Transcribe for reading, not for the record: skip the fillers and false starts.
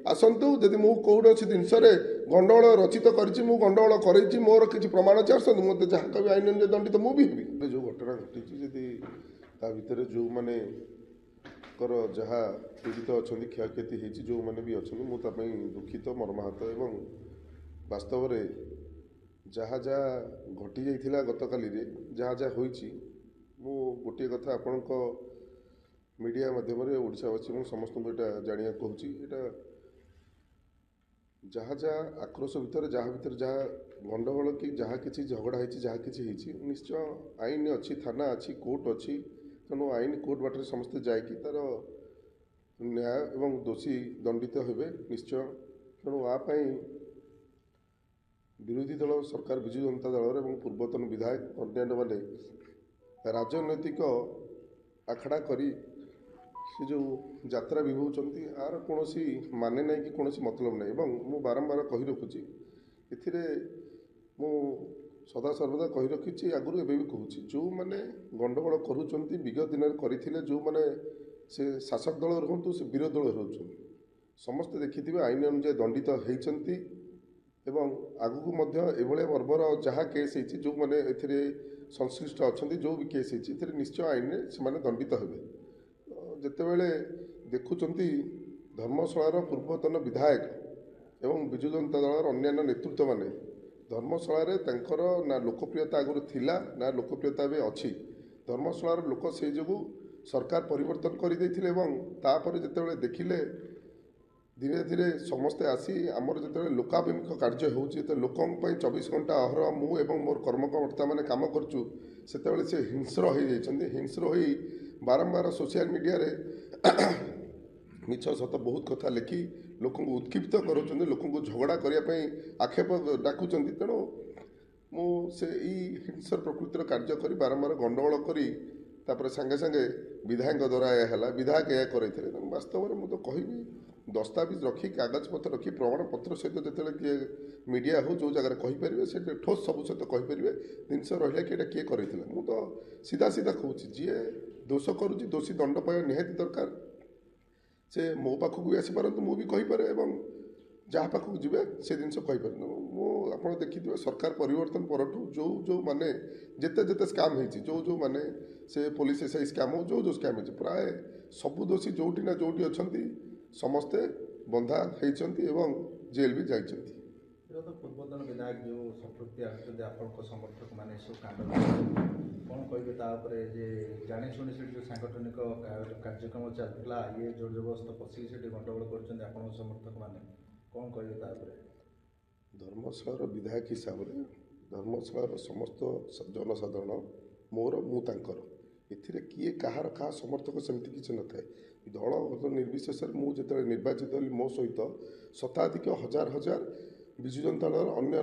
आसतु जदि मु कौसी जिनस गंडगोल रचित करी गंडगोल कर मोर किसी प्रमाण अच्छे आसतु मत जहाँ कभी आईन दंडित मु भी हेबी जो घटना घटी जदि ता भितर जो मैंने जहाँ पीड़ित अच्छा क्षयक्षति होती जो मैंने भी अच्छा मुझे दुखित मर्माहत एवं वास्तव में जहाँ जहाँ घटी जाइथिला गतकाली जहाँ जहाँ होइछि मु गोटे कथा आपण मीडिया माध्यम ओडिशावासी मु समस्त यहाँ जानिया कहूँ यहाँ जहाँ जहाँ आक्रोश भितर जहाँ गंडगोल कि जहाँ किसी झगड़ा होती जहाँ किसी निश्चय आईन अच्छी थाना अच्छी कोर्ट अच्छी तेणु आईन कोर्ट बाटर समस्ते जाकि तार न्याय एवं दोषी दंडित हेबे निश्चय तेणु आपाई विरोधी दल सरकार विजु जनता दल और पूर्वतन विधायक अन्य मैंने राजनैतिक आखड़ा करी से जो यात्रा विभूति आर कौन माने ना कि कौन मतलब ना एवं मु बारंबार कही रखुची ए मु सदा सर्वदा कही रखी आगुरी एवं भी कहूँ जो मैंने गंडगोल करुँच विगत दिन करते जो मैंने से शासक दल रुहतु से विरोधी दल रोच समस्ते देखिथे आईन अनुजाई दंडित होती एवं आगू एभलिया बर्बर जहाँ केस होती जो मैंने ए संश्लिष्ट अच्छा जो भी केस होती निश्चय आईन से दंडित हेबे जितेबले देखुं धर्मशालार पूर्वतन विधायक एवं विजु जनता दल अन्य नेतृत्व माने धर्मशाला ना लोकप्रियता आगुरी थिला ना लोकप्रियता भी अच्छी धर्मशालार लोक से जो सरकार परिवर्तन कर जितेबाला देखिले धीरे धीरे समस्ते आसी आमर जो लोकाभिमुख कार्य हो लोकों 24 घंटा अहर मु एवं मोर कर्मकर्ता मैंने कम करुँ से हिंस्र हो जाती हिंस्र हो बारंबार सोशल मीडिया रे मिछ सत बहुत कथा लिखि लोक उत्क्षिप्त कर लोक झगड़ा करने आक्षेप डाकुं तेणु मुझे हिंसर प्रकृतिर कार्य कर बारंबार गंडगोल कर सांगे सांगे विधायक द्वारा यह विधायक यह करते वास्तव में मुझे कहि दस्तावेज रखी कागज पत्र रखी प्रमाण पत्र सहित जो किए मीडिया हो जो जगह कहींपर से ठोस सब सहित कहींपर जिनस रहा कि किए कर तो सीधा सीधा कहूँ जी दोष करुँच दोषी दंड पाइबा निहाती दरकार से मो पाखक भी आसीपार मुझे कहींपे जहाँ पाखक जी से जिन कहींपर मुझे देखिए सरकार परिवर्तन परठू जो जो माने जिते जिते स्काम होती जो जो माने से पुलिस एसआई स्काम हो जो स्काम हो प्राय सबू दोषी जोटी ना जोटी अच्छा समस्ते बंधा होती जेल भी जाइए तो पूर्वतन विधायक जो संपृक्ति आप समर्थक मैंने सब कांड कौन कहे जे जानी शुणी से जो सांगठनिक कार्यक्रम चलता ये जोर जबरदस्त पशिक से गंडगोल कर समर्थक मैंने कौन कहे धर्मशालार विधायक हिसाब से धर्मशालार समस्त जनसाधारण मोर मुतर एथिरे किए कहार क्या समर्थक सेमती किसी न था दल निर्विशेष मुझे निर्वाचित मो सहित शताधिक हजार हजार विजु जनता दल अन्य